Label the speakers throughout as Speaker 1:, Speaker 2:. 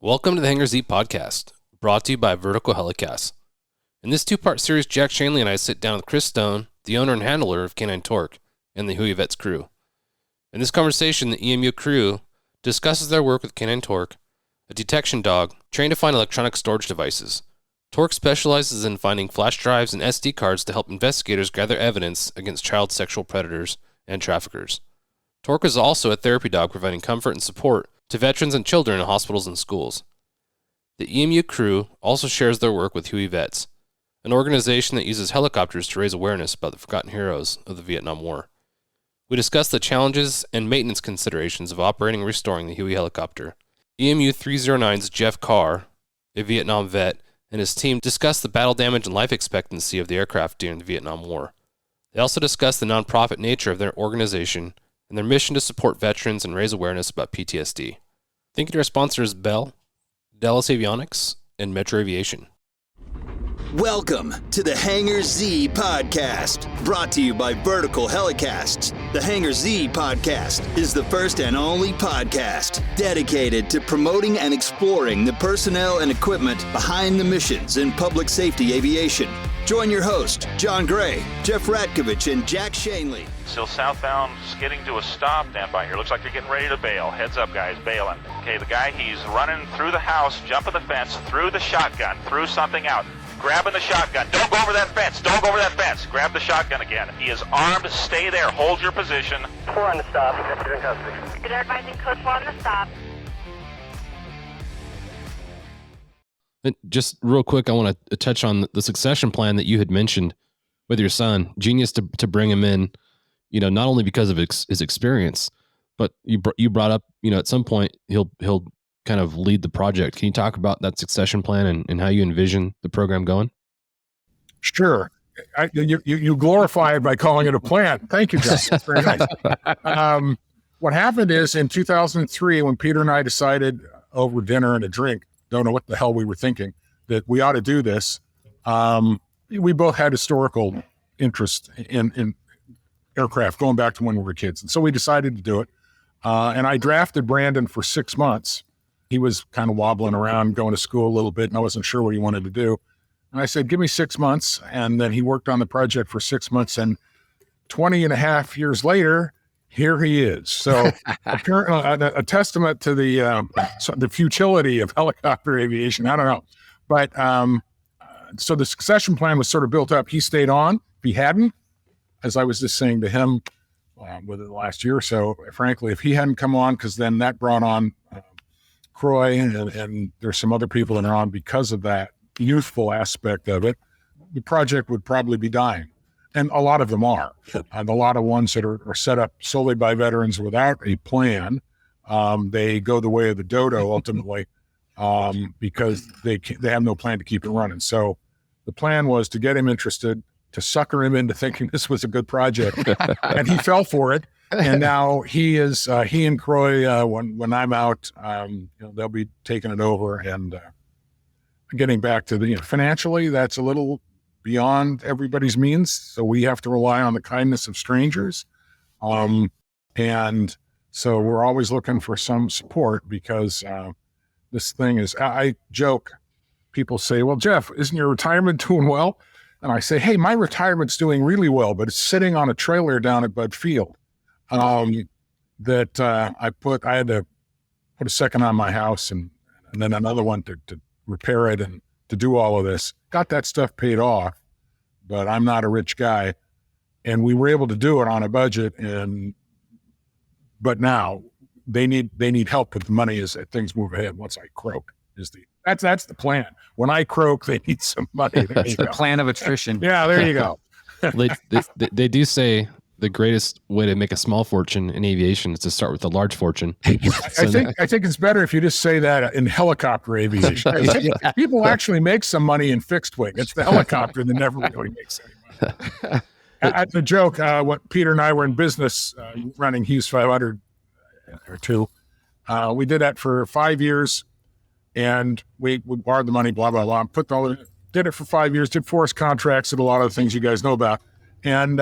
Speaker 1: Welcome to the Hangar Z podcast, brought to you by Vertical Helicast. In this two-part series, Jack Schonely and I sit down with Kris Stone, the owner and handler of Canine Torque, and the Huey Vets crew. In this conversation, the EMU Crew discusses their work with Canine Torque, a detection dog trained to find electronic storage devices. Torque specializes in finding flash drives and SD cards to help investigators gather evidence against child sexual predators and traffickers. Torque is also a therapy dog providing comfort and support to veterans and children in hospitals and schools. The EMU Crew also shares their work with Huey Vets, an organization that uses helicopters to raise awareness about the forgotten heroes of the Vietnam War. We discuss the challenges and maintenance considerations of operating and restoring the Huey helicopter. EMU 309's Geoff Carr, a Vietnam vet, and his team discuss the battle damage and life expectancy of the aircraft during the Vietnam War. They also discuss the nonprofit nature of their organization and their mission to support veterans and raise awareness about PTSD. Thank you to our sponsors Bell, Dallas Avionics, and Metro Aviation.
Speaker 2: Welcome to the Hangar Z podcast, brought to you by Vertical Helicasts. The Hangar Z podcast is the first and only podcast dedicated to promoting and exploring the personnel and equipment behind the missions in public safety aviation. Join your host, John Gray, Jeff Ratkovich, and Jack Schonely.
Speaker 3: Still southbound, skidding to a stop. Stand by here. Looks like they're getting ready to bail. Heads up, guys, bailing. Okay, the guy, he's running through the house, jumping the fence, threw the shotgun, threw something out. Grabbing the shotgun. Don't go over that fence. Don't go over that fence. Grab the shotgun again. He is armed. Stay there. Hold your position.
Speaker 4: 4 on the stop. You're in custody.
Speaker 5: Good advising code 4 on the stop.
Speaker 1: And just real quick, I want to touch on the succession plan that you had mentioned with your son. Genius to bring him in, not only because of his experience, but you brought up, at some point he'll kind of lead the project. Can you talk about that succession plan and how you envision the program going?
Speaker 6: Sure. You glorify it by calling it a plan. Thank you, John. That's very nice. What happened is in 2003, when Peter and I decided over dinner and a drink, don't know what the hell we were thinking, that we ought to do this. We both had historical interest in aircraft going back to when we were kids. And so we decided to do it. And I drafted Brandon for 6 months. He was kind of wobbling around, going to school a little bit, and I wasn't sure what he wanted to do. And I said, give me 6 months. And then he worked on the project for 6 months. And 20 and a half years later, here he is. So apparently a testament to the futility of helicopter aviation. I don't know. But so the succession plan was sort of built up. He stayed on. If he hadn't, as I was just saying to him within the last year or so, frankly, if he hadn't come on, because then that brought on Croy and there's some other people that are on because of that youthful aspect of it, the project would probably be dying. And a lot of them are. And a lot of ones that are set up solely by veterans without a plan, they go the way of the dodo ultimately because they have no plan to keep it running. So the plan was to get him interested, to sucker him into thinking this was a good project. And he fell for it. And now he and Croy, when I'm out, they'll be taking it over and getting back to the, financially, that's a little beyond everybody's means. So we have to rely on the kindness of strangers. And so we're always looking for some support because this thing is, I joke, people say, well, Jeff, isn't your retirement doing well? And I say, hey, my retirement's doing really well, but it's sitting on a trailer down at Bud Field. That I had to put a second on my house and then another one to repair it and to do all of this. Got that stuff paid off, but I'm not a rich guy. And we were able to do it on a budget. But now they need help with the money as things move ahead. Once I croak that's the plan. When I croak, they need some money.
Speaker 7: That's the plan of attrition.
Speaker 6: Yeah, there you go.
Speaker 1: They do say the greatest way to make a small fortune in aviation is to start with a large fortune.
Speaker 6: I think it's better if you just say that in helicopter aviation. People actually make some money in fixed wing. It's the helicopter that never really makes any money. At the joke, what Peter and I were in business running Hughes 500 or 2. We did that for 5 years, and we borrowed the money, blah, blah, blah. Did it for 5 years, did force contracts, did a lot of the things you guys know about. And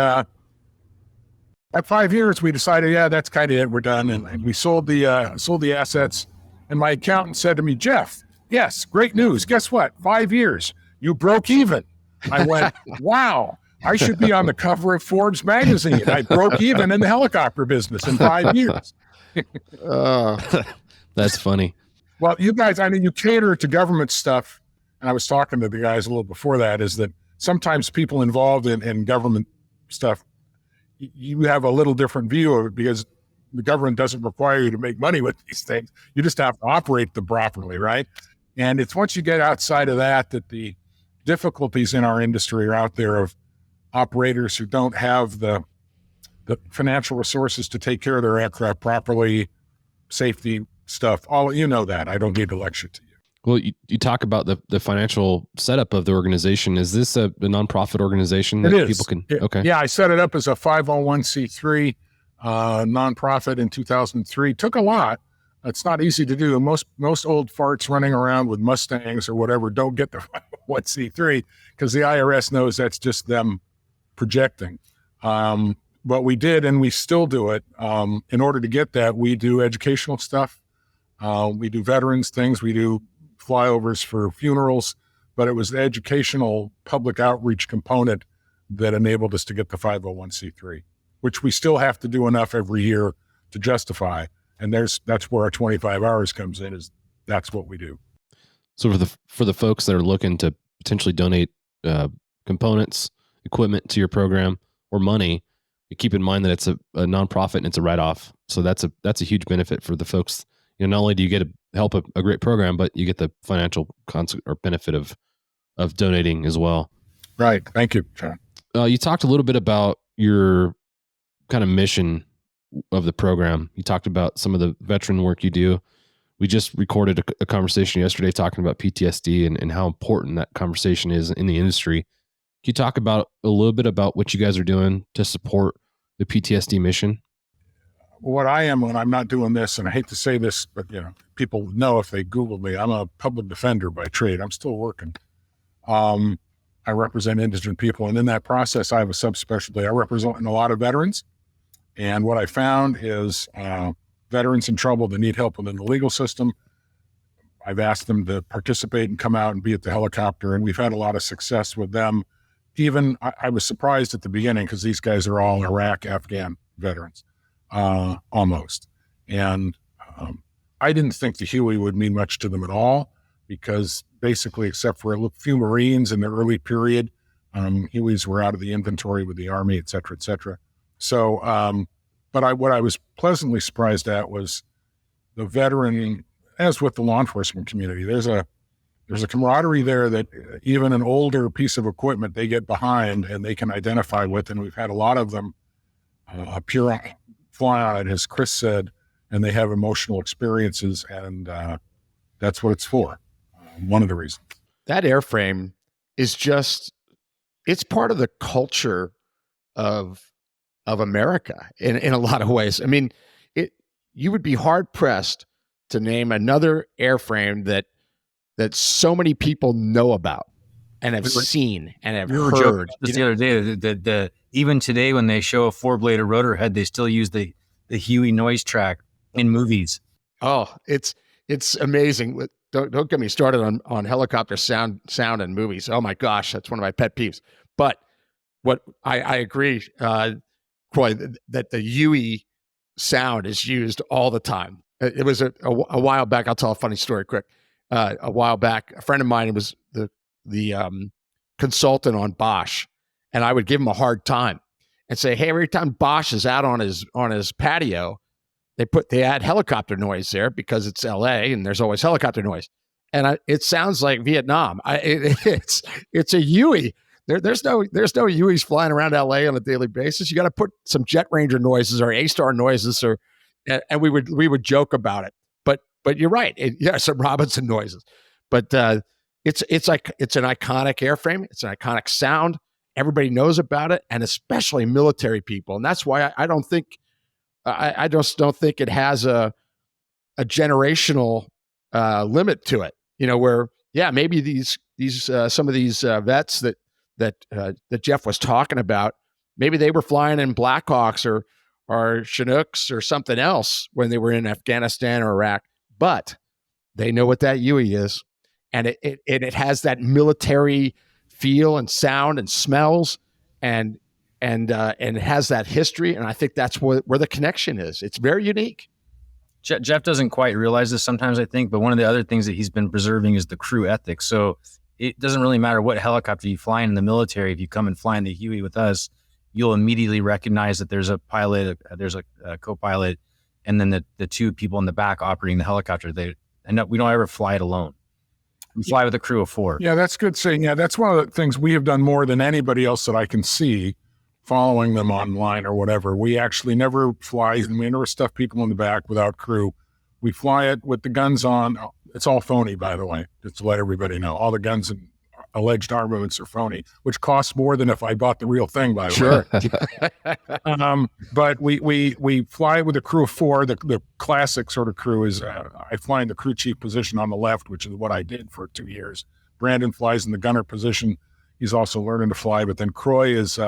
Speaker 6: at 5 years, we decided, yeah, that's kind of it. We're done. And we sold the assets And my accountant said to me, Geoff, yes, great news. Guess what? 5 years. You broke even. I went, wow, I should be on the cover of Forbes magazine. I broke even in the helicopter business in 5 years.
Speaker 1: That's funny.
Speaker 6: Well, you guys, I mean, you cater to government stuff. And I was talking to the guys a little before that, is that sometimes people involved in government stuff, you have a little different view of it because the government doesn't require you to make money with these things. You just have to operate them properly, right? And it's once you get outside of that the difficulties in our industry are out there of operators who don't have the financial resources to take care of their aircraft properly, safety stuff. All you know that. I don't need to lecture to you.
Speaker 1: Well, you talk about the financial setup of the organization. Is this a nonprofit organization that people can? Okay.
Speaker 6: Yeah, I set it up as a 501c3 nonprofit in 2003. Took a lot. It's not easy to do. Most old farts running around with Mustangs or whatever don't get the 501c3 because the IRS knows that's just them projecting. But we did, and we still do it. In order to get that, we do educational stuff. We do veterans things. We do flyovers for funerals, but it was the educational public outreach component that enabled us to get the 501c3, which we still have to do enough every year to justify. And that's where our 25 hours comes in, is that's what we do.
Speaker 1: So for the folks that are looking to potentially donate components, equipment to your program or money, you keep in mind that it's a nonprofit and it's a write-off. So that's a huge benefit for the folks. You know, not only do you get to help a great program, but you get the financial benefit of donating as well.
Speaker 6: Right. Thank you, John.
Speaker 1: You talked a little bit about your kind of mission of the program. You talked about some of the veteran work you do. We just recorded a conversation yesterday talking about PTSD and how important that conversation is in the industry. Can you talk about a little bit about what you guys are doing to support the PTSD mission?
Speaker 6: What I am when I'm not doing this, and I hate to say this, but people know if they Google me, I'm a public defender by trade. I'm still working. I represent indigent people, and in that process, I have a subspecialty. I represent a lot of veterans, and what I found is veterans in trouble that need help within the legal system. I've asked them to participate and come out and be at the helicopter, and we've had a lot of success with them. Even I was surprised at the beginning because these guys are all Iraq, Afghan veterans. Almost. And I didn't think the Huey would mean much to them at all because basically, except for a few Marines in the early period, Hueys were out of the inventory with the Army, et cetera, et cetera. So, but what I was pleasantly surprised at was the veteran, as with the law enforcement community, there's a camaraderie there that even an older piece of equipment they get behind and they can identify with. And we've had a lot of them appear fly on it, as Kris said, and they have emotional experiences, and that's what it's for. One of the reasons.
Speaker 7: That airframe is it's part of the culture of America in a lot of ways. I mean, you would be hard pressed to name another airframe that so many people know about and have seen and have heard.
Speaker 8: Just the other day, the even today when they show a four-bladed rotor head, they still use the Huey noise track in movies.
Speaker 7: Oh, it's amazing. Don't get me started on helicopter sound in movies. Oh my gosh, that's one of my pet peeves. But what I agree, Croy, that the Huey sound is used all the time. It was a while back. I'll tell a funny story quick. A while back, a friend of mine was the consultant on Bosch, and I would give him a hard time and say, hey, every time Bosch is out on his patio, they add helicopter noise there because it's LA and there's always helicopter noise. And it sounds like Vietnam. It's a Huey. There's no Hueys flying around LA on a daily basis. You got to put some Jet Ranger noises or A-Star noises, and we would joke about it. But you're right. Some Robinson noises. But it's an iconic airframe. It's an iconic sound. Everybody knows about it, and especially military people. And that's why I don't think I just don't think it has a generational limit to it. Where maybe these some of these vets that Geoff was talking about, maybe they were flying in Blackhawks or Chinooks or something else when they were in Afghanistan or Iraq. But They know what that Huey is, and it has that military feel and sound and smells, and it has that history. And I think that's where the connection is. It's very unique.
Speaker 8: Geoff doesn't quite realize this sometimes, I think, but one of the other things that he's been preserving is the crew ethic. So it doesn't really matter what helicopter you fly in the military. If you come and fly in the Huey with us, you'll immediately recognize that there's a pilot, there's a co-pilot, and then the two people in the back operating the helicopter. We don't ever fly it alone. We fly with a crew of 4.
Speaker 6: Yeah, that's good saying. Yeah, that's one of the things we have done more than anybody else that I can see, following them online or whatever. We actually never fly, and we never stuff people in the back without crew. We fly it with the guns on. It's all phony, by the way, just to let everybody know. All the guns and alleged armaments are phony, which costs more than if I bought the real thing, by the way. But we fly with a crew of 4. The classic sort of crew is I fly in the crew chief position on the left, which is what I did for 2 years. Brandon flies in the gunner position. He's also learning to fly, but then Croy is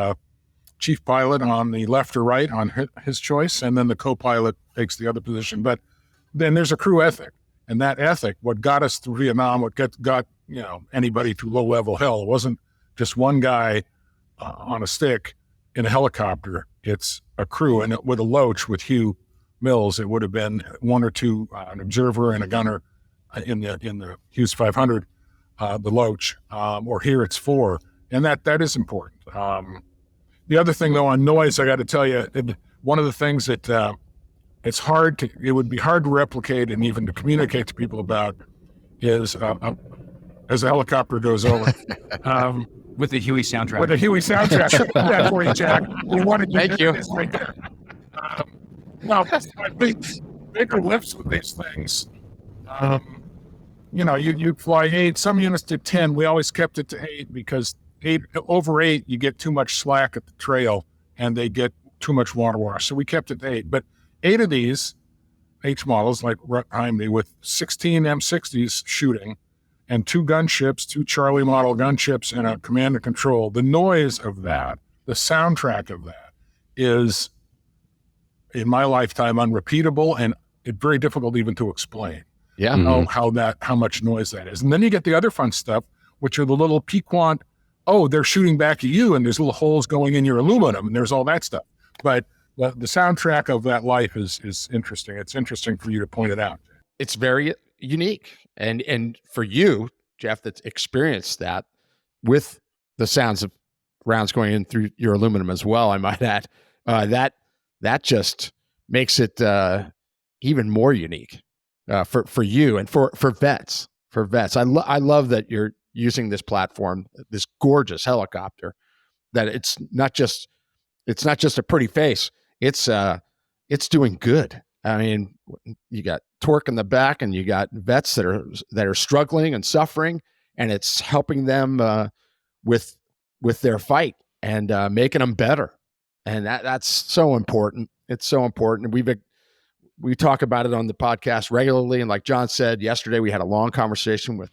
Speaker 6: chief pilot on the left or right on his choice, and then the co-pilot takes the other position. But then there's a crew ethic, and that ethic, what got us through Vietnam, what got anybody through low-level hell, it wasn't just one guy on a stick in a helicopter. It's a crew, and with a loach with Hugh Mills, it would have been 1 or 2, an observer and a gunner in the Hughes 500, the loach, or here it's 4, and that is important. The other thing, though, on noise, I got to tell you, one of the things that it would be hard to replicate and even to communicate to people about is as a helicopter goes over.
Speaker 8: With the Huey soundtrack.
Speaker 6: With the Huey soundtrack. That for you, Jack. Thank you. This right there. Now, bigger lifts with these things. You fly 8. Some units did 10. We always kept it to 8 because over 8, you get too much slack at the trail and they get too much water wash. So we kept it to 8. But 8 of these H models, like behind me, with 16 M60s shooting and 2 gunships, 2 Charlie model gunships, and a command and control. The noise of that, the soundtrack of that is, in my lifetime, unrepeatable and very difficult even to explain.
Speaker 7: Yeah.
Speaker 6: How much noise that is. And then you get the other fun stuff, which are the little piquant, they're shooting back at you and there's little holes going in your aluminum and there's all that stuff. But the soundtrack of that life is interesting. It's interesting for you to point it out.
Speaker 7: It's very unique. And for you, Geoff, that's experienced that with the sounds of rounds going in through your aluminum as well, I might add, that just makes it even more unique for you and for vets. For vets, I love that you're using this platform, this gorgeous helicopter. That it's not just a pretty face. It's doing good. I mean, you got torque in the back, and you got vets that are struggling and suffering, and it's helping them with their fight and making them better. And that's so important. It's so important. We talk about it on the podcast regularly. And like John said yesterday, we had a long conversation with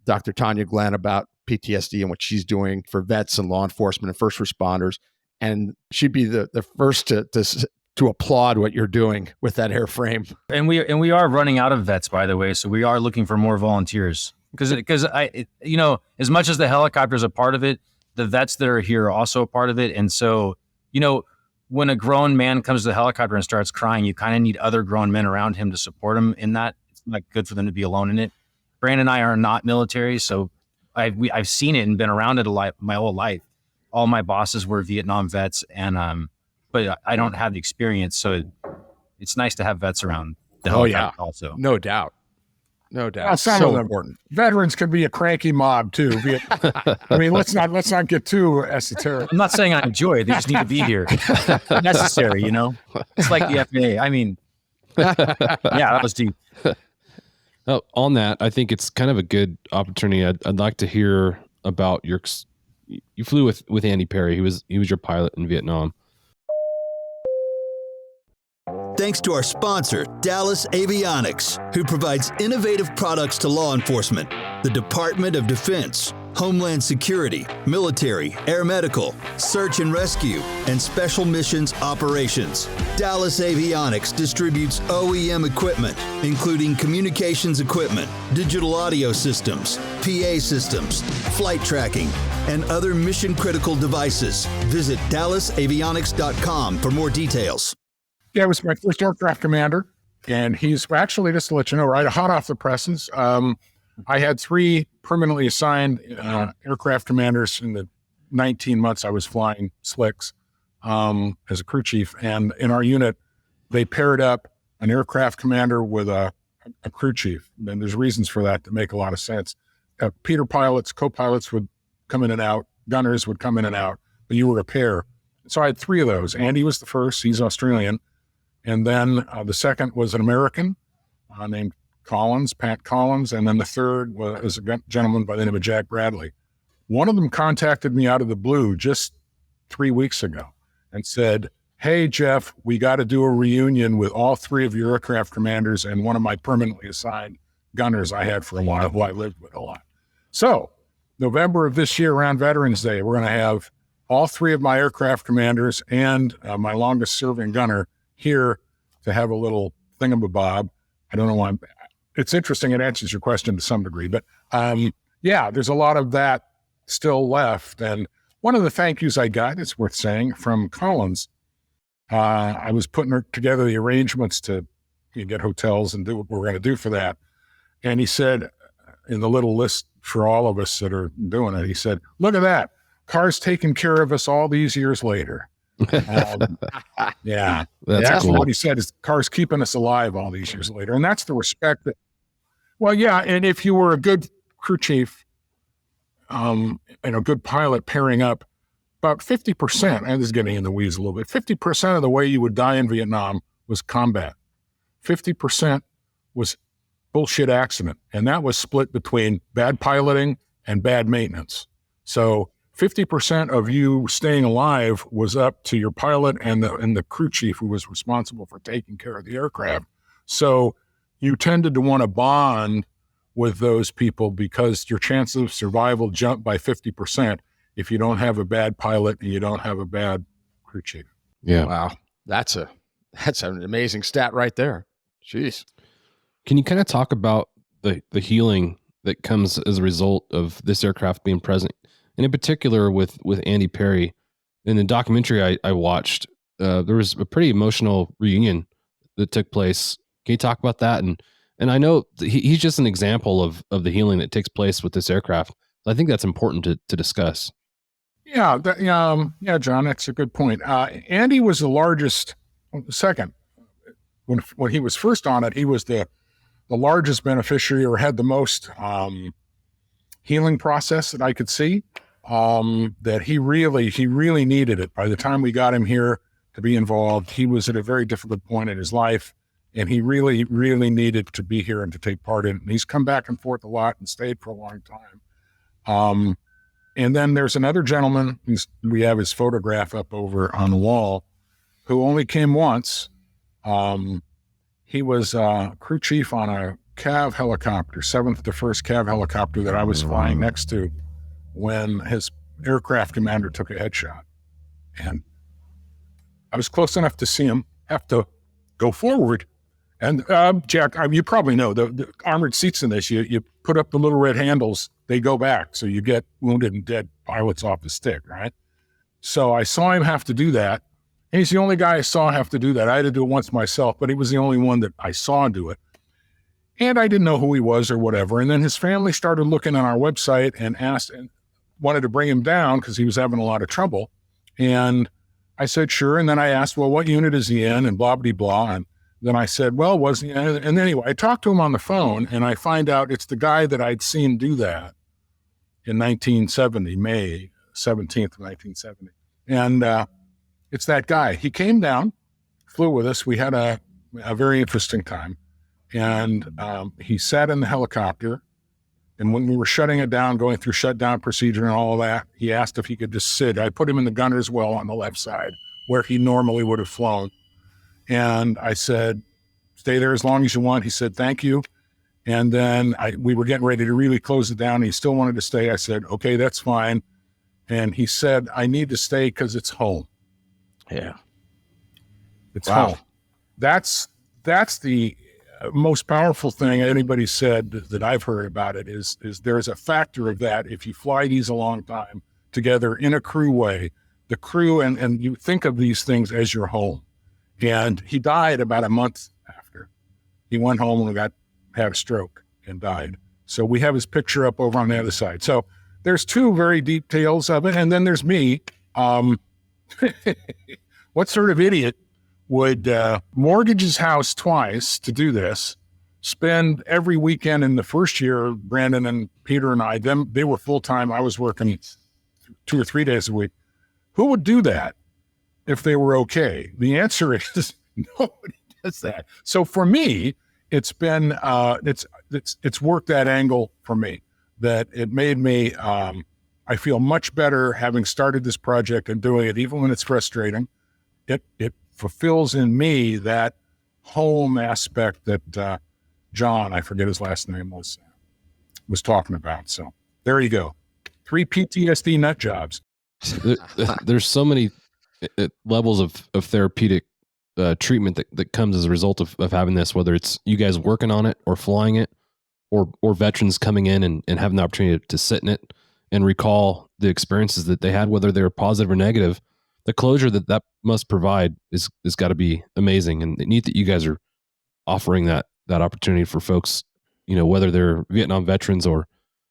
Speaker 7: Dr. Tanya Glenn about PTSD and what she's doing for vets and law enforcement and first responders. And she'd be the first to applaud what you're doing with that airframe.
Speaker 8: And we are running out of vets, by the way. So we are looking for more volunteers because as much as the helicopter is a part of it, the vets that are here are also a part of it. And so, when a grown man comes to the helicopter and starts crying, you kind of need other grown men around him to support him in that. It's not good for them to be alone in it. Brandon and I are not military, so I've seen it and been around it my whole life. All my bosses were Vietnam vets, and but I don't have the experience, so it's nice to have vets around the helicopter also.
Speaker 7: No doubt.
Speaker 6: Some so of them. Important. Veterans can be a cranky mob too. I mean, let's not get too esoteric.
Speaker 8: I'm not saying I enjoy it. They just need to be here. Necessary, It's like the FAA. I mean, yeah, that was deep.
Speaker 1: On that, I think it's kind of a good opportunity. I'd like to hear about you flew with Andy Perry. He was your pilot in Vietnam.
Speaker 2: Thanks to our sponsor, Dallas Avionics, who provides innovative products to law enforcement, the Department of Defense, Homeland Security, military, air medical, search and rescue, and special missions operations. Dallas Avionics distributes OEM equipment, including communications equipment, digital audio systems, PA systems, flight tracking, and other mission-critical devices. Visit DallasAvionics.com for more details.
Speaker 6: Yeah, it was my first aircraft commander, and he's actually, just to let you know, right, hot off the presses. I had 3 permanently assigned aircraft commanders in the 19 months I was flying slicks as a crew chief. And in our unit, they paired up an aircraft commander with a crew chief. And there's reasons for that that make a lot of sense. Peter pilots, co-pilots would come in and out. Gunners would come in and out. But you were a pair. So I had 3 of those. Andy was the first. He's Australian. And then the second was an American named Pat Collins, and then the third was a gentleman by the name of Jack Bradley. One of them contacted me out of the blue just 3 weeks ago and said, "Hey, Geoff, we got to do a reunion with all 3 of your aircraft commanders and one of my permanently assigned gunners I had for a while, who I lived with a lot." So November of this year, around Veterans Day, we're going to have all 3 of my aircraft commanders and my longest serving gunner here to have a little thingamabob. I don't know why it's interesting. It answers your question to some degree, but yeah, there's a lot of that still left. And one of the thank yous I got, it's worth saying, from Collins, I was putting together the arrangements to get hotels and do what we're going to do for that. And he said, in the little list for all of us that are doing it, he said, "Look at that. Carr's taking care of us all these years later." Yeah, that's cool. What he said is Carr's keeping us alive all these years later. And that's the respect that, well, yeah. And if you were a good crew chief, and a good pilot pairing up, about 50%, and this is getting in the weeds a little bit, 50% of the way you would die in Vietnam was combat. 50% was bullshit accident. And that was split between bad piloting and bad maintenance. So 50% of you staying alive was up to your pilot and the crew chief who was responsible for taking care of the aircraft. So you tended to want to bond with those people because your chances of survival jump by 50% if you don't have a bad pilot and you don't have a bad crew chief.
Speaker 1: Yeah.
Speaker 7: Wow. That's an amazing stat right there. Jeez.
Speaker 1: Can you kind of talk about the healing that comes as a result of this aircraft being present? And in particular with Andy Perry, in the documentary I watched, there was a pretty emotional reunion that took place. Can you talk about that? And I know he's just an example of the healing that takes place with this aircraft. I think that's important to discuss.
Speaker 6: Yeah, yeah, John, that's a good point. Andy was the largest, second. When he was first on it, he was the largest beneficiary or had the most healing process that I could see. That he really needed it. By the time we got him here to be involved, he was at a very difficult point in his life, and he really needed to be here and to take part in it. And he's come back and forth a lot and stayed for a long time. And then there's another gentleman, we have his photograph up over on the wall, who only came once. He was crew chief on a Cav helicopter, 7th to 1st Cav helicopter that I was flying next to when his aircraft commander took a headshot. And I was close enough to see him have to go forward. And Jack, you probably know, the armored seats in this, you put up the little red handles, they go back. So you get wounded and dead pilots off the stick, right? So I saw him have to do that. And he's the only guy I saw have to do that. I had to do it once myself, but he was the only one that I saw do it. And I didn't know who he was or whatever. And then his family started looking on our website and asked and wanted to bring him down because he was having a lot of trouble. And I said, sure. And then I asked, well, what unit is he in? And blah, blah, blah. And then I said, well, was he? And anyway, I talked to him on the phone and I find out it's the guy that I'd seen do that in 1970, May 17th, 1970. And it's that guy. He came down, flew with us. We had a very interesting time. And he sat in the helicopter. And when we were shutting it down, going through shutdown procedure and all of that, he asked if he could just sit. I put him in the gunner's well on the left side where he normally would have flown. And I said, stay there as long as you want. He said, thank you. And then we were getting ready to really close it down. He still wanted to stay. I said, okay, that's fine. And he said, I need to stay because it's home.
Speaker 7: Yeah.
Speaker 6: It's home. That's the most powerful thing anybody said that I've heard about it is there's a factor of that. If you fly these a long time together in a crew way, the crew and you think of these things as your home. And he died about a month after. He went home and had a stroke and died. So we have his picture up over on the other side. So there's two very deep tales of it. And then there's me. What sort of idiot would mortgage his house twice to do this, spend every weekend in the first year, Brandon and Peter and I, they were full-time. I was working 2 or 3 days a week. Who would do that if they were okay? The answer is nobody does that. So for me, it's been, it's worked that angle for me, that it made me, I feel much better having started this project and doing it, even when it's frustrating. It fulfills in me that home aspect that John, I forget his last name, was talking about. So there you go. 3 PTSD nut jobs.
Speaker 1: There's so many levels of therapeutic treatment that comes as a result of having this, whether it's you guys working on it or flying it, or veterans coming in and having the opportunity to sit in it and recall the experiences that they had, whether they were positive or negative. The closure that must provide is got to be amazing, and neat that you guys are offering that opportunity for folks, whether they're Vietnam veterans or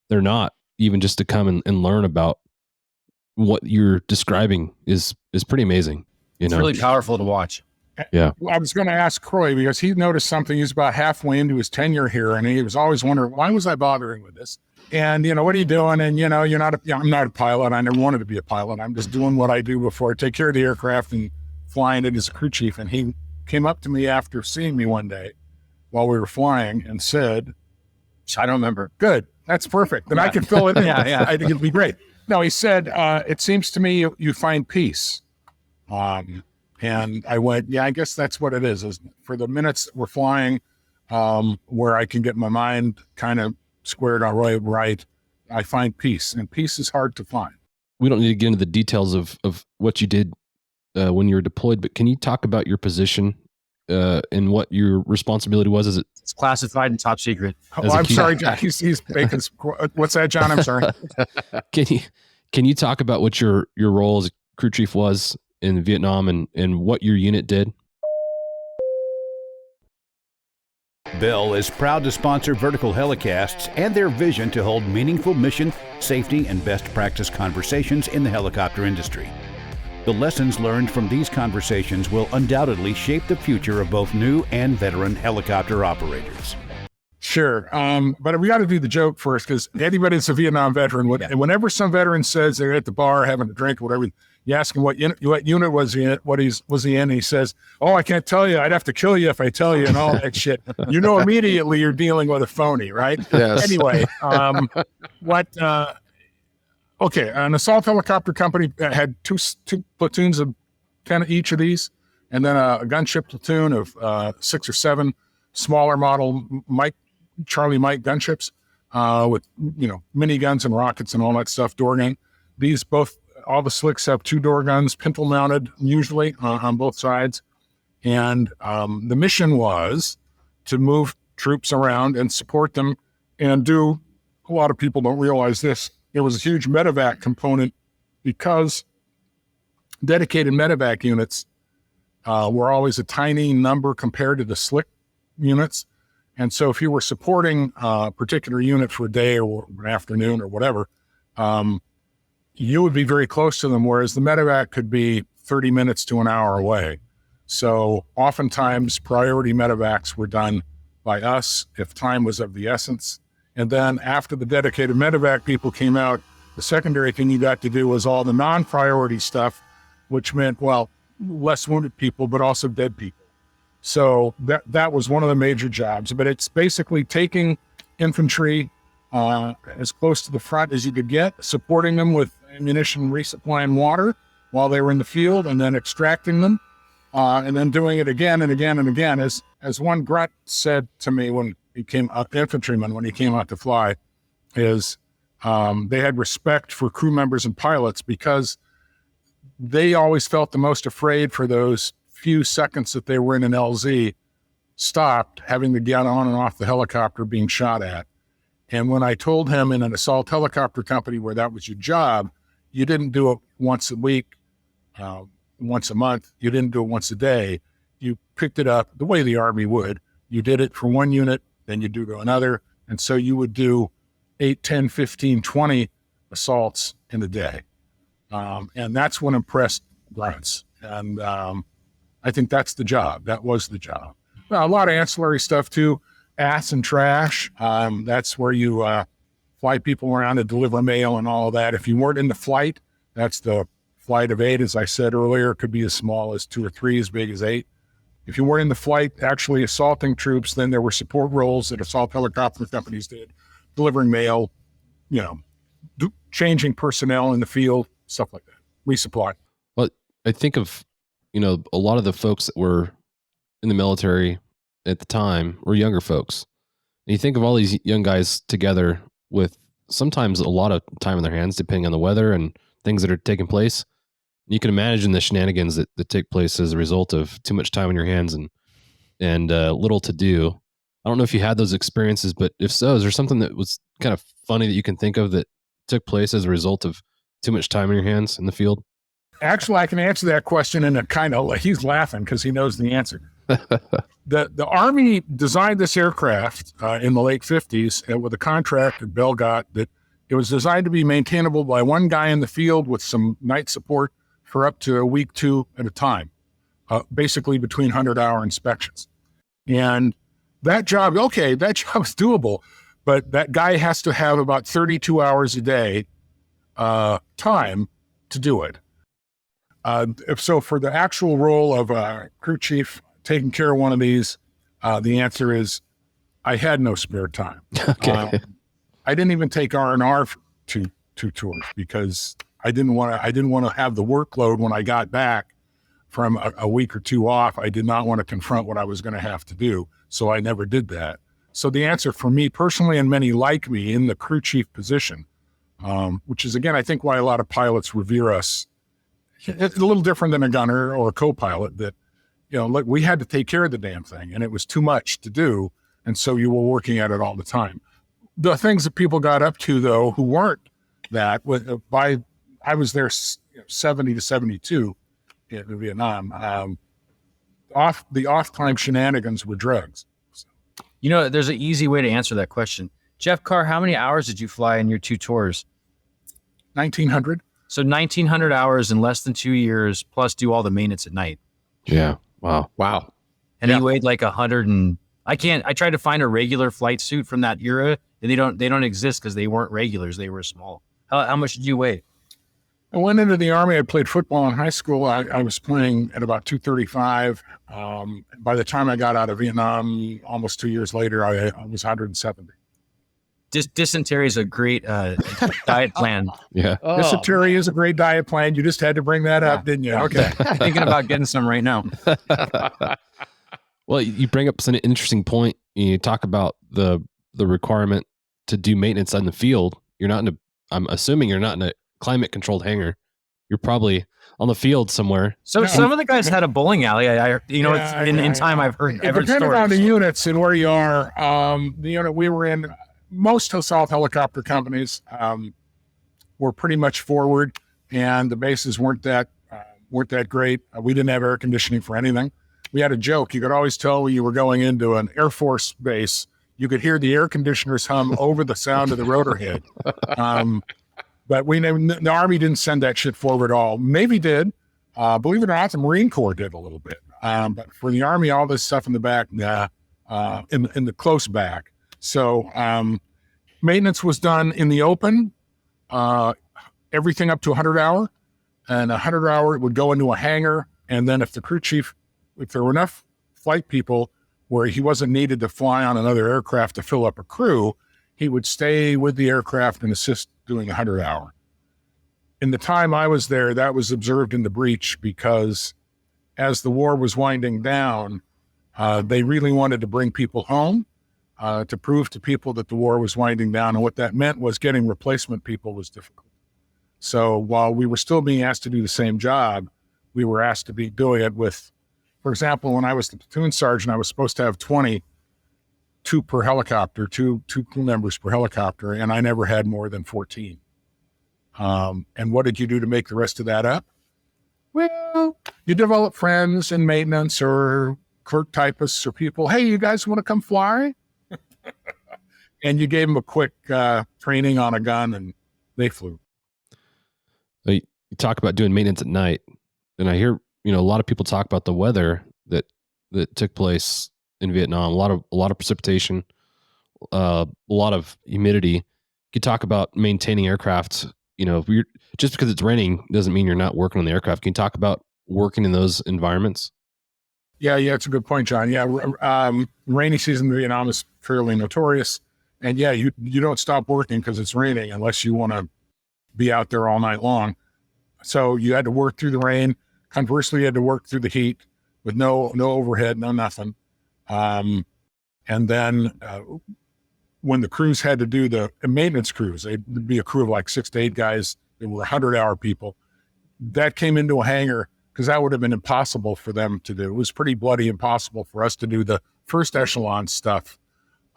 Speaker 1: they're not, even just to come and learn about what you're describing is pretty amazing.
Speaker 8: It's really powerful to watch.
Speaker 1: Yeah.
Speaker 6: I was going to ask Croy because he noticed something. He's about halfway into his tenure here, and he was always wondering, why was I bothering with this? And, what are you doing? And, I'm not a pilot. I never wanted to be a pilot. I'm just doing what I do before I take care of the aircraft and flying it as a crew chief. And he came up to me after seeing me one day while we were flying and said,
Speaker 8: I don't remember.
Speaker 6: Good. That's perfect. Then I can fill it in.
Speaker 8: Yeah.
Speaker 6: I think it'd be great. No, he said, it seems to me you find peace. And I went, yeah, I guess that's what it is for the minutes we're flying, where I can get my mind kind of squared on right, I find peace, and peace is hard to find.
Speaker 1: We don't need to get into the details of what you did when you were deployed, but can you talk about your position and what your responsibility was?
Speaker 8: It's classified and top secret.
Speaker 6: I'm sorry, John. He's making. What's that, John? I'm sorry.
Speaker 1: Can you talk about what your role as crew chief was in Vietnam and what your unit did?
Speaker 9: Bell is proud to sponsor Vertical Helicasts and their vision to hold meaningful mission, safety, and best practice conversations in the helicopter industry. The lessons learned from these conversations will undoubtedly shape the future of both new and veteran helicopter operators.
Speaker 6: Sure. But we got to do the joke first, because anybody's a Vietnam veteran. Whenever some veteran says they're at the bar having a drink or whatever, you ask him what unit was he in, was he in, and he says, oh, I can't tell you. I'd have to kill you if I tell you, and all that shit. Immediately you're dealing with a phony, right?
Speaker 7: Yes.
Speaker 6: Anyway, okay, an assault helicopter company had two platoons of 10 each of these, and then a gunship platoon of 6 or 7 smaller model Charlie Mike gunships with, miniguns and rockets and all that stuff, door gun. All the slicks have 2 door guns, pintle mounted usually on both sides. And the mission was to move troops around and support them and do, a lot of people don't realize this, there was a huge medevac component because dedicated medevac units were always a tiny number compared to the slick units. And so if you were supporting a particular unit for a day or an afternoon or whatever, you would be very close to them, whereas the medevac could be 30 minutes to an hour away. So oftentimes priority medevacs were done by us if time was of the essence. And then after the dedicated medevac people came out, the secondary thing you got to do was all the non-priority stuff, which meant, less wounded people, but also dead people. So that was one of the major jobs. But it's basically taking infantry as close to the front as you could get, supporting them with ammunition, resupply, and water while they were in the field, and then extracting them, and then doing it again and again and again. As one grunt said to me when he came out, infantryman, when he came out to fly, is they had respect for crew members and pilots because they always felt the most afraid for those few seconds that they were in an LZ stopped, having to get on and off the helicopter being shot at. And when I told him in an assault helicopter company where that was your job, you didn't do it once a week, once a month, you didn't do it once a day. You picked it up the way the Army would. You did it for one unit, then you do to another. And so you would do 8, 10, 15, 20 assaults in a day. And that's what impressed grunts. And I think that's the job. That was the job. Well, a lot of ancillary stuff too. Ass and trash. That's where you fly people around to deliver mail and all of that. If you weren't in the flight, that's the flight of 8, as I said earlier. It could be as small as 2 or 3, as big as 8. If you weren't in the flight actually assaulting troops, then there were support roles that assault helicopter companies did, delivering mail, changing personnel in the field, stuff like that. Resupply.
Speaker 1: Well, I think of, a lot of the folks that were in the military at the time were younger folks. And you think of all these young guys together with sometimes a lot of time in their hands, depending on the weather and things that are taking place. You can imagine the shenanigans that take place as a result of too much time in your hands and little to do. I don't know if you had those experiences, but if so, is there something that was kind of funny that you can think of that took place as a result of too much time in your hands in the field?
Speaker 6: Actually, I can answer that question in a kind of, he's laughing because he knows the answer. The Army designed this aircraft in the late 50s with a contract that Bell got that it was designed to be maintainable by one guy in the field with some night support for up to a week, 2 at a time, basically between 100-hour inspections. And that job is doable, but that guy has to have about 32 hours a day time to do it. So for the actual role of crew chief, taking care of one of these, the answer is I had no spare time.
Speaker 1: Okay.
Speaker 6: I didn't even take R&R for two tours because I didn't want to have the workload when I got back from a week or 2 off. I did not want to confront what I was going to have to do. So I never did that. So the answer for me personally, and many like me in the crew chief position, which is again, I think why a lot of pilots revere us. It's a little different than a gunner or a co-pilot that, look, we had to take care of the damn thing and it was too much to do. And so you were working at it all the time. The things that people got up to though, who weren't that, I was there 70 to 72 in Vietnam. Off-time shenanigans were drugs. So.
Speaker 8: There's an easy way to answer that question. Geoff Carr, how many hours did you fly in your 2 tours?
Speaker 6: 1,900.
Speaker 8: So 1,900 hours in less than 2 years, plus do all the maintenance at night.
Speaker 1: Yeah. Wow.
Speaker 8: And he weighed like 100 and I tried to find a regular flight suit from that era and they don't exist because they weren't regulars. They were small. How much did you weigh?
Speaker 6: I went into the Army. I played football in high school. I was playing at about 235. By the time I got out of Vietnam, almost 2 years later, I was 170.
Speaker 8: Dysentery is a great diet plan.
Speaker 1: Yeah.
Speaker 6: Dysentery is a great diet plan. You just had to bring that up, didn't you? Okay.
Speaker 8: Thinking about getting some right now.
Speaker 1: Well, you bring up an interesting point. You talk about the requirement to do maintenance on the field. I'm assuming you're not in a climate controlled hangar. You're probably on the field somewhere.
Speaker 8: So some of the guys had a bowling alley. In time I've heard
Speaker 6: depending
Speaker 8: stories.
Speaker 6: on the units and where you are. The unit we were in, most assault helicopter companies were pretty much forward, and the bases weren't that great. We didn't have air conditioning for anything. We had a joke. You could always tell when you were going into an Air Force base. You could hear the air conditioners hum over the sound of the rotor head. But the Army didn't send that shit forward at all. Navy did. Believe it or not, the Marine Corps did a little bit. But for the Army, all this stuff in the back, in the close back. So maintenance was done in the open, everything up to 100-hour. And 100-hour would go into a hangar. And then if the crew chief, if there were enough flight people where he wasn't needed to fly on another aircraft to fill up a crew, he would stay with the aircraft and assist doing 100-hour. In the time I was there, that was observed in the breach because as the war was winding down, they really wanted to bring people home. to prove to people that the war was winding down. And what that meant was getting replacement people was difficult. So while we were still being asked to do the same job, we were asked to be doing it with, for example, when I was the platoon sergeant, I was supposed to have 22 per helicopter, two crew members per helicopter, and I never had more than 14. And what did you do to make the rest of that up? Well, you develop friends in maintenance or clerk typists or people. Hey, you guys want to come fly? And you gave them a quick training on a gun, and they flew.
Speaker 1: You talk about doing maintenance at night, and I hear a lot of people talk about the weather that took place in Vietnam. A lot of precipitation, a lot of humidity. You talk about maintaining aircraft. Just because it's raining doesn't mean you're not working on the aircraft. Can you talk about working in those environments?
Speaker 6: Yeah, it's a good point, John. Yeah, rainy season in Vietnam is fairly notorious. And yeah, you don't stop working because it's raining unless you want to be out there all night long. So you had to work through the rain. Conversely, you had to work through the heat with no overhead, no nothing. And then when the crews had to do the maintenance crews, they'd be a crew of like 6 to 8 guys. They were 100-hour people. That came into a hangar because that would have been impossible for them to do. It was pretty bloody impossible for us to do the first echelon stuff,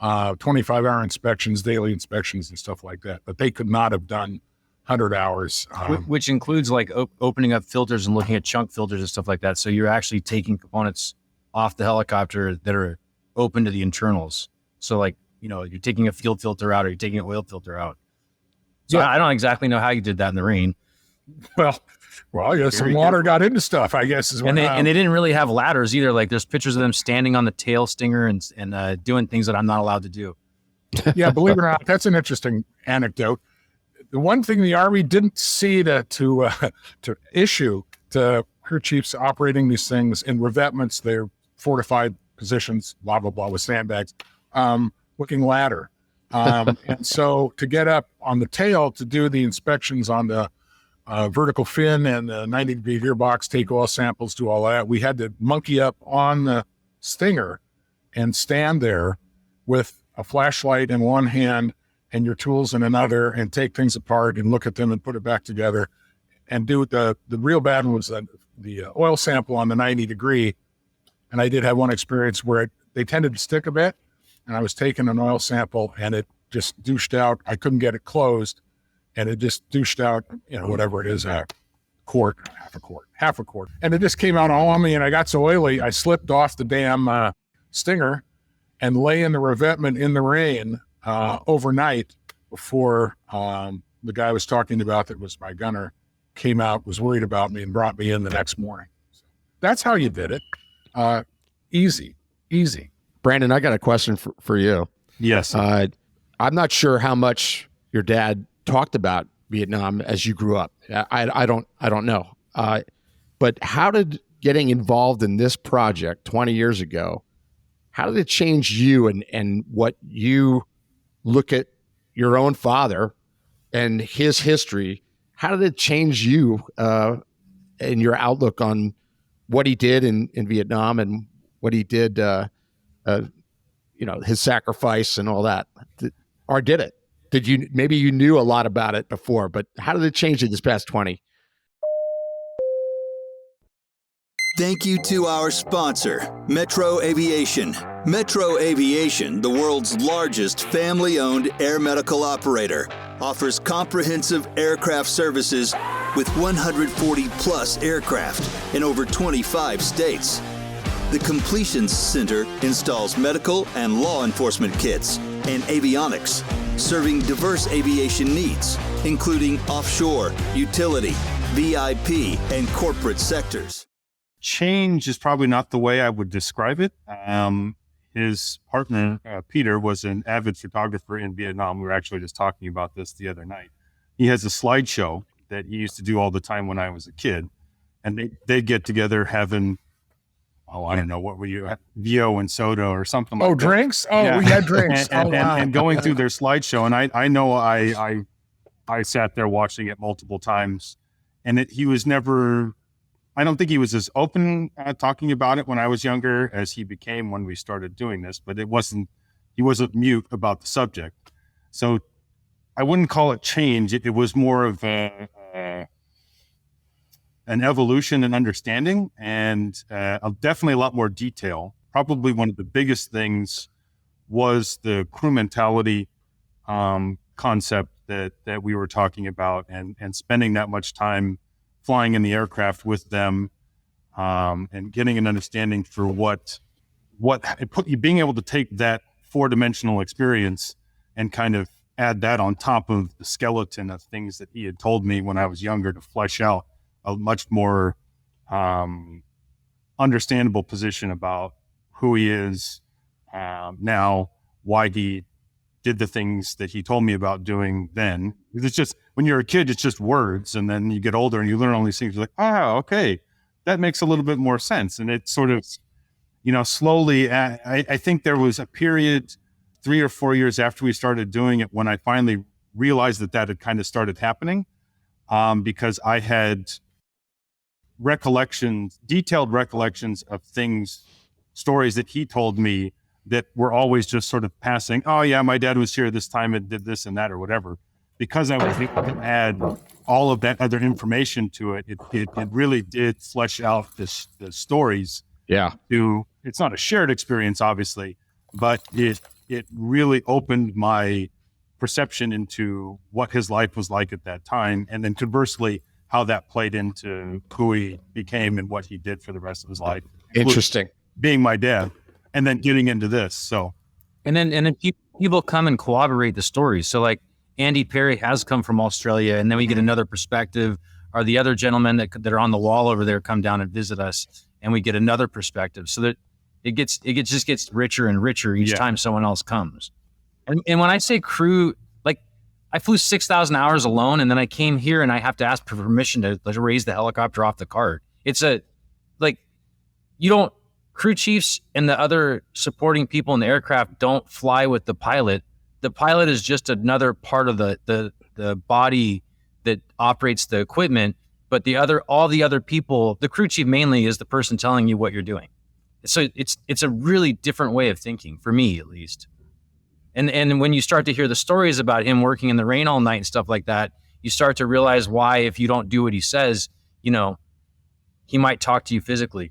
Speaker 6: 25-hour inspections, daily inspections, and stuff like that. But they could not have done 100 hours.
Speaker 8: Which includes like opening up filters and looking at chunk filters and stuff like that. So you're actually taking components off the helicopter that are open to the internals. So like, you're taking a field filter out or you're taking an oil filter out. So yeah. I don't exactly know how you did that in the rain.
Speaker 6: Well, I guess some water got into stuff, I guess.
Speaker 8: And they didn't really have ladders either. Like there's pictures of them standing on the tail stinger and doing things that I'm not allowed to do.
Speaker 6: Yeah, believe it or not, that's an interesting anecdote. The one thing the Army didn't see to issue to crew chiefs operating these things in revetments, they're fortified positions, blah, blah, blah, with sandbags, looking ladder. And so to get up on the tail to do the inspections on the vertical fin and the 90-degree gearbox, take oil samples, do all that, we had to monkey up on the stinger and stand there with a flashlight in one hand and your tools in another and take things apart and look at them and put it back together and do the real bad one was the oil sample on the 90-degree. And I did have one experience where they tended to stick a bit, and I was taking an oil sample and it just douched out. I couldn't get it closed, and it just douched out, whatever it is, half a quart. And it just came out all on me, and I got so oily, I slipped off the damn stinger and lay in the revetment in the rain overnight before the guy I was talking about that was my gunner came out, was worried about me, and brought me in the next morning. So that's how you did it. Easy.
Speaker 7: Brandon, I got a question for you.
Speaker 10: Yes.
Speaker 7: I'm not sure how much your dad talked about Vietnam as you grew up. I don't know. But how did getting involved in this project 20 years ago, how did it change you and what you look at your own father and his history? How did it change you in your outlook on what he did in Vietnam and what he did, his sacrifice and all that? Or did it? Maybe you knew a lot about it before, but how did it change you this past 20?
Speaker 2: Thank you to our sponsor, Metro Aviation. Metro Aviation, the world's largest family-owned air medical operator, offers comprehensive aircraft services with 140-plus aircraft in over 25 states. The Completions Center installs medical and law enforcement kits and avionics, serving diverse aviation needs, including offshore, utility, VIP, and corporate sectors.
Speaker 10: Change is probably not the way I would describe it. His partner, Peter, was an avid photographer in Vietnam. We were actually just talking about this the other night. He has a slideshow that he used to do all the time when I was a kid. And they'd get together having, I don't know, what were you, VO and soda or something like that.
Speaker 6: Oh, drinks? Oh, yeah. We had drinks.
Speaker 10: And going through their slideshow. And I know I sat there watching it multiple times. And he was never... I don't think he was as open talking about it when I was younger as he became when we started doing this, but it wasn't he wasn't mute about the subject. So I wouldn't call it change. It was more of an evolution in understanding, and definitely a lot more detail. Probably one of the biggest things was the crew mentality concept that we were talking about, and spending that much time flying in the aircraft with them, and getting an understanding for being able to take that 4-dimensional experience and kind of add that on top of the skeleton of things that he had told me when I was younger to flesh out a much more understandable position about who he is now, why he did the things that he told me about doing then. It's just, when you're a kid, it's just words. And then you get older and you learn all these things. You're like, oh, okay, that makes a little bit more sense. And it sort of, slowly, I think there was a period 3 or 4 years after we started doing it when I finally realized that had kind of started happening, because I had detailed recollections of stories that he told me that were always just sort of passing. Oh yeah, my dad was here this time and did this and that or whatever. Because I was able to add all of that other information to it, it really did flesh out the stories.
Speaker 7: Yeah.
Speaker 10: It's not a shared experience, obviously, but it really opened my perception into what his life was like at that time, and then conversely, how that played into who he became and what he did for the rest of his life.
Speaker 7: Interesting.
Speaker 10: Being my dad, and then getting into this. So,
Speaker 8: and then people come and corroborate the stories. So like Andy Perry has come from Australia, and then we get another perspective. Or the other gentlemen that are on the wall over there come down and visit us, and we get another perspective. So that it just gets richer and richer each time someone else comes. And when I say crew, like I flew 6,000 hours alone, and then I came here and I have to ask for permission to raise the helicopter off the cart. Crew chiefs and the other supporting people in the aircraft don't fly with the pilot. The pilot is just another part of the body that operates the equipment, but all the other people, the crew chief mainly is the person telling you what you're doing. So it's a really different way of thinking, for me at least. And when you start to hear the stories about him working in the rain all night and stuff like that, you start to realize why, if you don't do what he says, he might talk to you physically.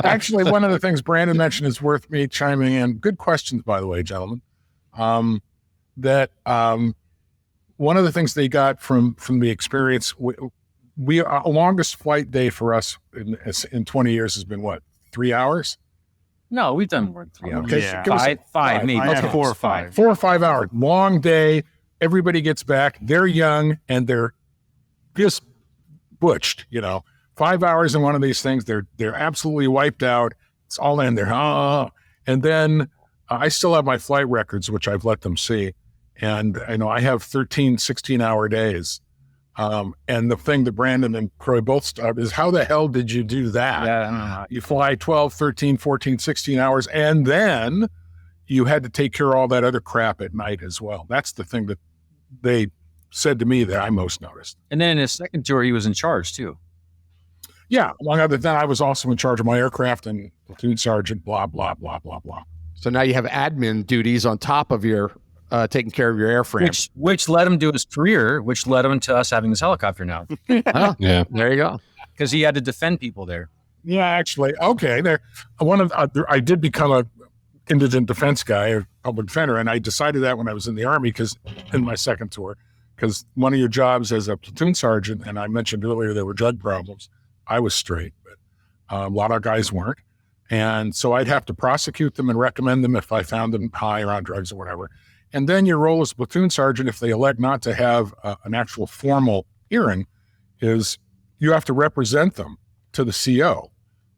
Speaker 6: Actually, one of the things Brandon mentioned is worth me chiming in. Good questions, by the way, gentlemen. That one of the things they got from the experience, we our longest flight day for us in 20 years has been what, 3 hours?
Speaker 8: No, we've done more than 3 hours.
Speaker 6: Okay,
Speaker 8: yeah. Five, maybe.
Speaker 6: Okay.
Speaker 10: 4 or 5.
Speaker 6: 4 or 5 hours. Long day. Everybody gets back. They're young and they're just butched, 5 hours in one of these things, they're absolutely wiped out. It's all in there. And then I still have my flight records, which I've let them see. And I have 13, 16-hour days. And the thing that Brandon and Croy both started is, how the hell did you do that?
Speaker 8: Yeah, I don't know.
Speaker 6: You fly 12, 13, 14, 16 hours, and then you had to take care of all that other crap at night as well. That's the thing that they said to me that I most noticed.
Speaker 8: And then in his second tour, he was in charge too.
Speaker 6: Yeah, among other than I was also in charge of my aircraft and platoon sergeant, blah, blah, blah, blah, blah.
Speaker 7: So now you have admin duties on top of your taking care of your airframe.
Speaker 8: Which led him to his career, which led him to us having this helicopter now.
Speaker 1: Yeah.
Speaker 7: There you go.
Speaker 8: Because he had to defend people there.
Speaker 6: Yeah, actually. Okay. I did become a indigent defense guy, a public defender, and I decided that when I was in the Army, in my second tour, because one of your jobs as a platoon sergeant, and I mentioned earlier there were drug problems. I was straight, but a lot of guys weren't. And so I'd have to prosecute them and recommend them if I found them high or on drugs or whatever. And then your role as platoon sergeant, if they elect not to have an actual formal hearing, is you have to represent them to the CO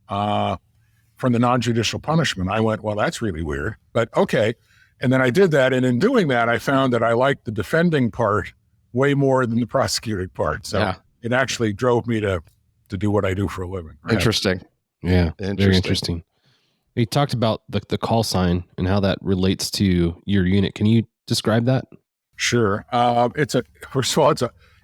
Speaker 6: from the non-judicial punishment. I went, well, that's really weird, but okay. And then I did that. And in doing that, I found that I liked the defending part way more than the prosecuting part. So it actually drove me to do what I do for a living. Right?
Speaker 7: Interesting.
Speaker 1: Yeah. Very interesting. You talked about the call sign and how that relates to your unit. Can you describe that?
Speaker 6: Sure. First of all,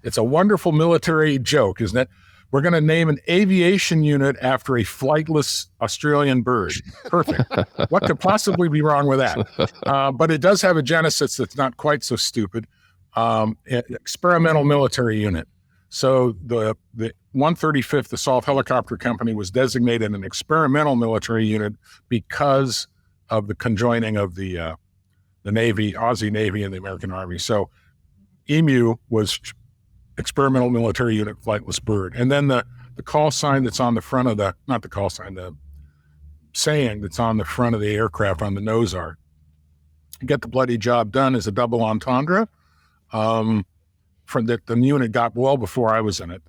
Speaker 6: it's a wonderful military joke, isn't it? We're going to name an aviation unit after a flightless Australian bird. Perfect. What could possibly be wrong with that? But it does have a genesis that's not quite so stupid. Experimental military unit. So the 135th Assault Helicopter Company was designated an experimental military unit because of the conjoining of the Navy, Aussie Navy, and the American Army. So EMU was experimental military unit flightless bird. And then the call sign that's on the front of the, not the call sign, the saying that's on the front of the aircraft on the nose art, get the bloody job done, is a double entendre. From that the unit got well before I was in it,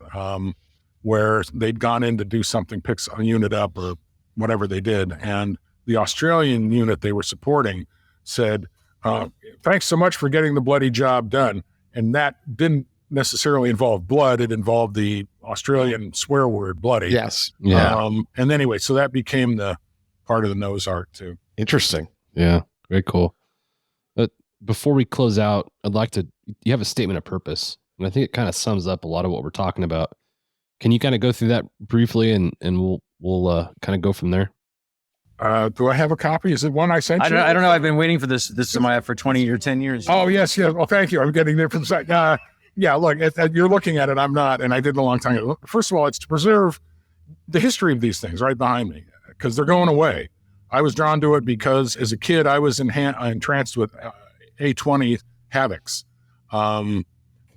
Speaker 6: where they'd gone in to do something, pick a unit up or whatever they did. And the Australian unit they were supporting said, thanks so much for getting the bloody job done. And that didn't necessarily involve blood. It involved the Australian swear word bloody.
Speaker 7: Yes.
Speaker 1: Yeah.
Speaker 6: And anyway, so that became the part of the nose art too.
Speaker 7: Interesting.
Speaker 1: Yeah. Very cool. But before we close out, I'd like to, you have a statement of purpose, and I think it kind of sums up a lot of what we're talking about. Can you kind of go through that briefly and we'll kind of go from there?
Speaker 6: Do I have a copy? Is it one I sent you?
Speaker 8: I don't know. I've been waiting for this for 20 or 10 years.
Speaker 6: Oh, yes. Well, thank you. I'm getting there from the side. Yeah, look, you're looking at it. I'm not, and I did a long time ago. First of all, it's to preserve the history of these things right behind me because they're going away. I was drawn to it because as a kid, I was entranced with A-20 Havocs,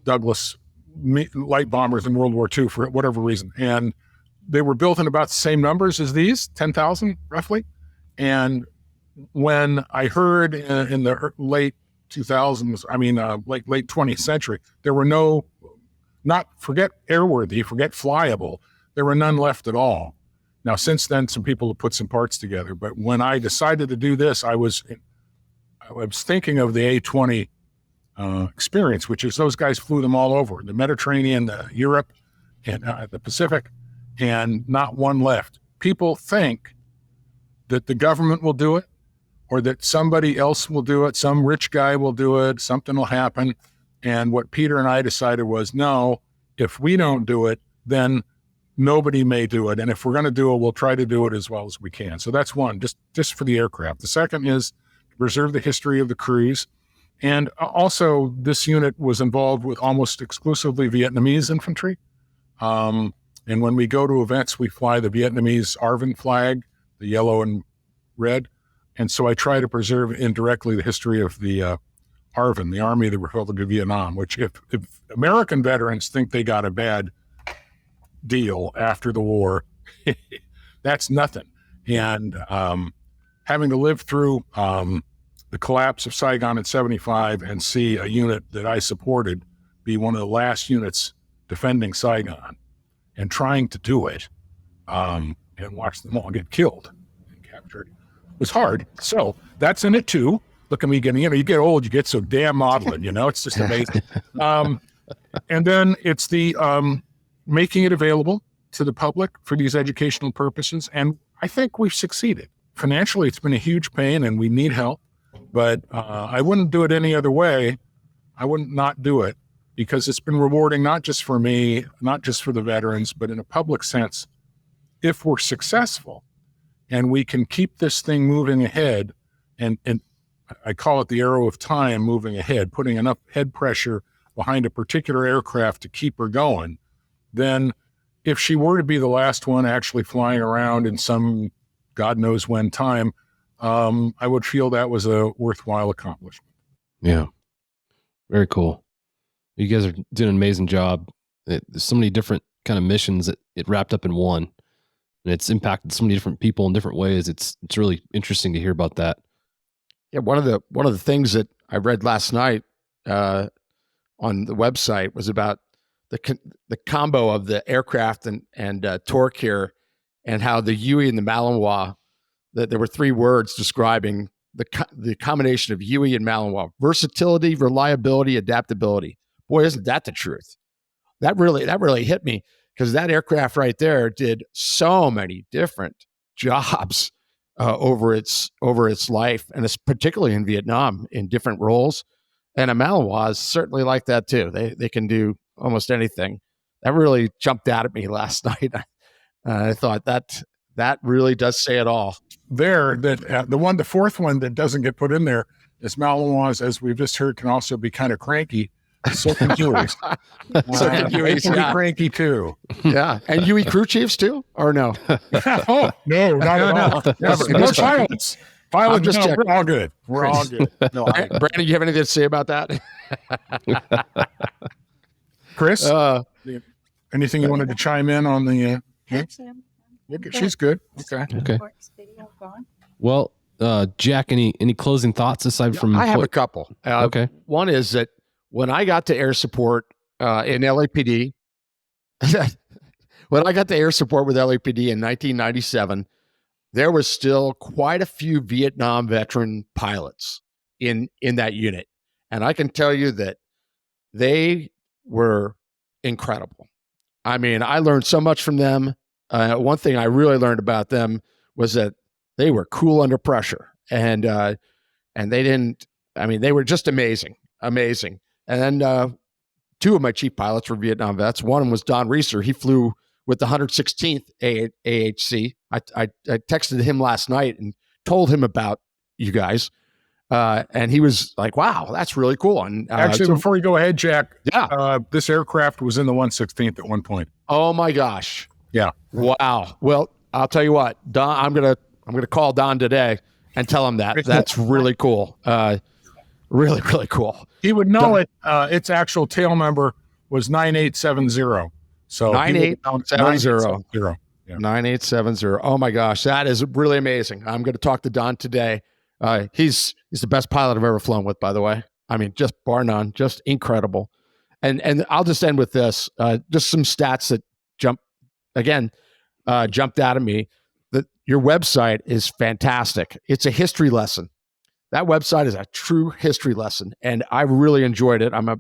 Speaker 6: Douglas light bombers in World War II for whatever reason. And they were built in about the same numbers as these, 10,000 roughly. And when I heard in the late 2000s, late 20th century, there were forget airworthy, forget flyable, there were none left at all. Now, since then, some people have put some parts together. But when I decided to do this, I was thinking of the A-20 experience, which is those guys flew them all over, the Mediterranean, Europe, and the Pacific, and not one left. People think that the government will do it or that somebody else will do it, some rich guy will do it, something will happen. And what Peter and I decided was, no, if we don't do it, then nobody may do it. And if we're going to do it, we'll try to do it as well as we can. So that's one, just for the aircraft. The second is to preserve the history of the crews. And also, this unit was involved with almost exclusively Vietnamese infantry. And when we go to events, we fly the Vietnamese ARVN flag, the yellow and red. And so I try to preserve indirectly the history of the ARVN, the Army of the Republic of Vietnam, which if American veterans think they got a bad deal after the war, that's nothing. And having to live through the collapse of Saigon in 75 and see a unit that I supported be one of the last units defending Saigon and trying to do it and watch them all get killed and captured was hard. So that's in it too. Look at me getting, you get old, you get so damn maudlin, it's just amazing. And then it's the making it available to the public for these educational purposes. And I think we've succeeded. Financially, it's been a huge pain and we need help, but I wouldn't do it any other way. I wouldn't not do it because it's been rewarding, not just for me, not just for the veterans, but in a public sense. If we're successful and we can keep this thing moving ahead, and I call it the arrow of time moving ahead, putting enough head pressure behind a particular aircraft to keep her going, then if she were to be the last one actually flying around in some God knows when time, I would feel that was a worthwhile accomplishment.
Speaker 1: Yeah. Very cool. You guys are doing an amazing job. There's so many different kind of missions that it wrapped up in one, and it's impacted so many different people in different ways. It's really interesting to hear about that.
Speaker 7: Yeah. One of the things that I read last night on the website was about the combo of the aircraft and torque here, and how the Huey and the Malinois, that there were three words describing the combination of Huey and Malinois: versatility, reliability, adaptability. Boy, isn't that the truth? That really hit me, because that aircraft right there did so many different jobs over its life, and it's particularly in Vietnam in different roles. And a Malinois is certainly like that too. They can do almost anything. really jumped out at me last night. I thought that really does say it all.
Speaker 6: The fourth one that doesn't get put in there is Malinois, as we've just heard, can also be kind of cranky. So can Huey's.
Speaker 7: So can Huey's,
Speaker 6: can be cranky too.
Speaker 7: Yeah, and Huey crew chiefs too, or no?
Speaker 6: Oh no, not at all. Never. No pilots.
Speaker 7: I'm just checking.
Speaker 6: We're all good. We're all good.
Speaker 7: No, Brandon, you have anything to say about that?
Speaker 6: Chris, anything you wanted to chime in on the? She's good.
Speaker 1: Okay. Well, Jack, any closing thoughts aside from?
Speaker 7: I have a couple.
Speaker 1: Okay.
Speaker 7: One is that when I got to air support in LAPD, when I got to air support with LAPD in 1997, there was still quite a few Vietnam veteran pilots in that unit, and I can tell you that they were incredible. I mean, I learned so much from them. One thing I really learned about them was that they were cool under pressure, and they didn't. I mean, they were just amazing. And then two of my chief pilots were Vietnam vets. One of them was Don Reeser. He flew with the 116th AHC. I texted him last night and told him about you guys, and he was like, "Wow, that's really cool." And
Speaker 6: actually, before you go ahead, Jack,
Speaker 7: yeah,
Speaker 6: this aircraft was in the 116th at one point.
Speaker 7: Oh my gosh!
Speaker 6: Yeah.
Speaker 7: Wow. Well, I'll tell you what, Don. I'm gonna call Don today and tell him that. That's really cool. Really, really cool.
Speaker 6: He would know it. Its actual tail number was 9870. So
Speaker 7: 9870.
Speaker 6: Yeah.
Speaker 7: 9870. Oh my gosh, that is really amazing. I'm going to talk to Don today. He's the best pilot I've ever flown with, by the way. I mean, just bar none, just incredible. And I'll just end with this. Just some stats that jumped out at me. That your website is fantastic. It's a history lesson. That website is a true history lesson, and I really enjoyed it. I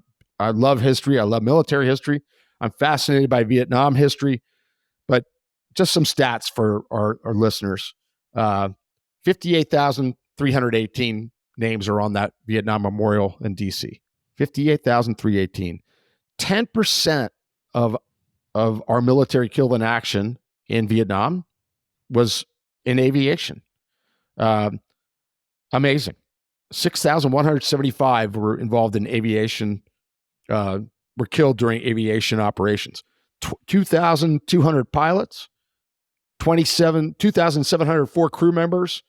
Speaker 7: love history. I love military history. I'm fascinated by Vietnam history, but just some stats for our listeners. 58,318 names are on that Vietnam Memorial in DC. 58,318. 10% of our military killed in action in Vietnam was in aviation. Amazing. 6,175 were involved in aviation, were killed during aviation operations. 2,200 pilots, 2,704 crew members,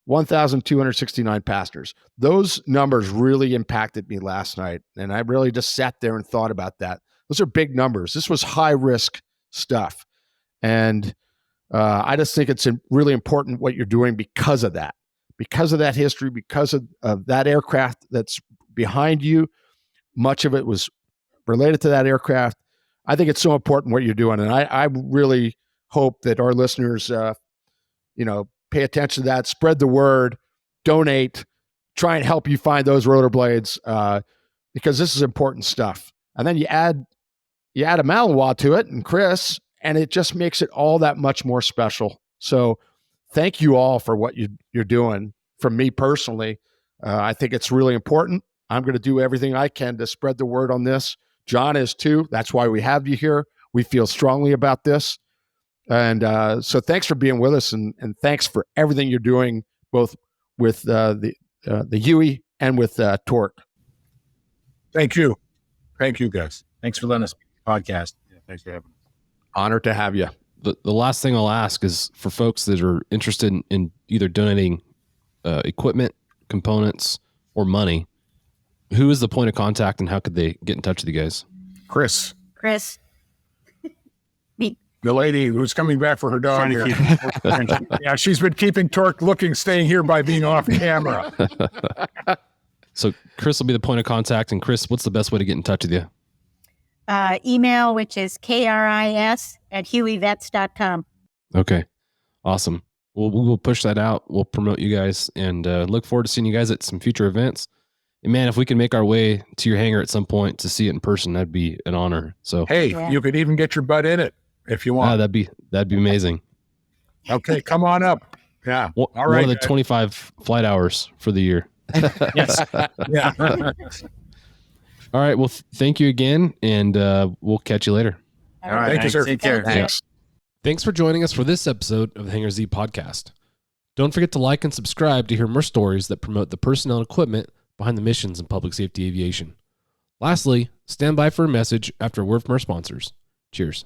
Speaker 7: 1,269 passengers. Those numbers really impacted me last night, and I really just sat there and thought about that. Those are big numbers. This was high-risk stuff, and I just think it's really important what you're doing because of that. Because of that history, because of that aircraft that's behind you, much of it was related to that aircraft. I think it's so important what you're doing, and I really hope that our listeners, pay attention to that, spread the word, donate, try and help you find those rotor blades, because this is important stuff. And then you add a Malinois to it and Kris, and it just makes it all that much more special. So thank you all for what you're doing. From me personally, I think it's really important. I'm going to do everything I can to spread the word on this. John is too. That's why we have you here. We feel strongly about this. And so thanks for being with us, and thanks for everything you're doing, both with the Huey and with Torque.
Speaker 6: Thank you. Thank you, guys.
Speaker 8: Thanks for letting us podcast.
Speaker 10: Yeah, thanks for having us.
Speaker 7: Honored to have you.
Speaker 1: The last thing I'll ask is for folks that are interested in either donating equipment, components, or money, who is the point of contact and how could they get in touch with you guys?
Speaker 6: Kris.
Speaker 5: Me.
Speaker 6: The lady who's coming back for her dog. Yeah, she's been keeping Torque staying here by being off camera.
Speaker 1: So Kris will be the point of contact. And Kris, what's the best way to get in touch with you?
Speaker 5: Email, which is kris@hueyvets.com.
Speaker 1: Okay. Awesome. We'll push that out. We'll promote you guys and look forward to seeing you guys at some future events. And man, if we can make our way to your hangar at some point to see it in person, that'd be an honor. So
Speaker 6: hey, You could even get your butt in it if you want.
Speaker 1: That'd be amazing.
Speaker 6: Okay, come on up. Yeah.
Speaker 1: All right. One of the 25 flight hours for the year.
Speaker 8: Yes.
Speaker 6: Yeah.
Speaker 1: All right. Well, thank you again, and we'll catch you later.
Speaker 8: All right.
Speaker 6: Thank you, sir.
Speaker 8: Take care.
Speaker 6: Thanks.
Speaker 1: Thanks for joining us for this episode of the Hangar Z podcast. Don't forget to like and subscribe to hear more stories that promote the personnel and equipment behind the missions in public safety aviation. Lastly, stand by for a message after a word from our sponsors. Cheers.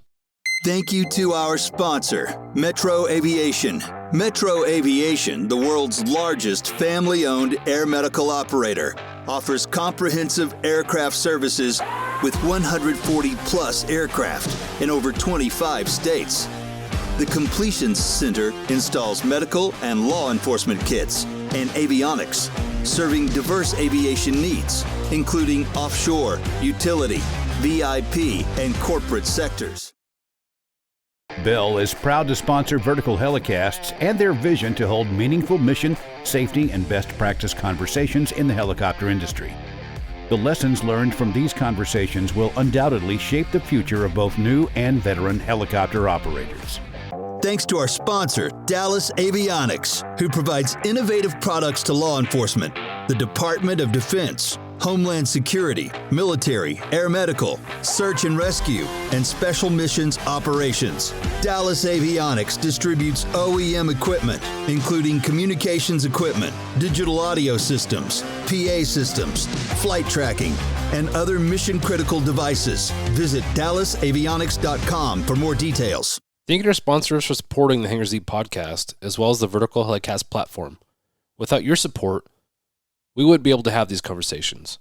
Speaker 2: Thank you to our sponsor, Metro Aviation. Metro Aviation, the world's largest family-owned air medical operator, offers comprehensive aircraft services with 140-plus aircraft in over 25 states. The Completions Center installs medical and law enforcement kits and avionics, serving diverse aviation needs, including offshore, utility, VIP, and corporate sectors.
Speaker 9: Bell is proud to sponsor Vertical Helicasts and their vision to hold meaningful mission, safety, and best practice conversations in the helicopter industry. The lessons learned from these conversations will undoubtedly shape the future of both new and veteran helicopter operators.
Speaker 2: Thanks to our sponsor, Dallas Avionics, who provides innovative products to law enforcement, the Department of Defense, Homeland Security, military, air medical, search and rescue, and special missions operations. Dallas Avionics distributes OEM equipment, including communications equipment, digital audio systems, PA systems, flight tracking, and other mission-critical devices. Visit DallasAvionics.com for more details.
Speaker 1: Thank you to our sponsors for supporting the Hangar Z podcast, as well as the Vertical Helicast platform. Without your support, we wouldn't be able to have these conversations.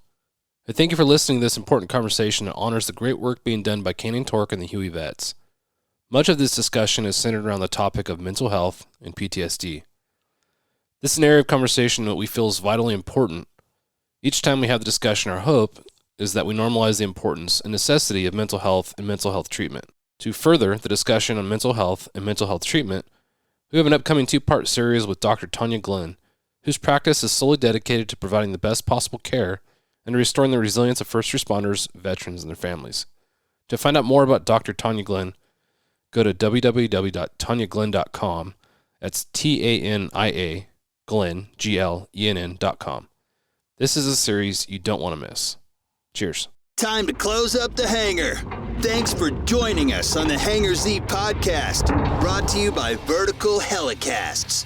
Speaker 1: I thank you for listening to this important conversation that honors the great work being done by Canine Torque and the Huey Vets. Much of this discussion is centered around the topic of mental health and PTSD. This is an area of conversation that we feel is vitally important. Each time we have the discussion, our hope is that we normalize the importance and necessity of mental health and mental health treatment. To further the discussion on mental health and mental health treatment, we have an upcoming 2-part series with Dr. Tanya Glenn, whose practice is solely dedicated to providing the best possible care and restoring the resilience of first responders, veterans, and their families. To find out more about Dr. Tanya Glenn, go to www.tanyaglenn.com. That's TANIA Glenn, GLENN.com. This is a series you don't want to miss. Cheers.
Speaker 2: Time to close up the hangar. Thanks for joining us on the Hangar Z podcast, brought to you by Vertical Helicasts.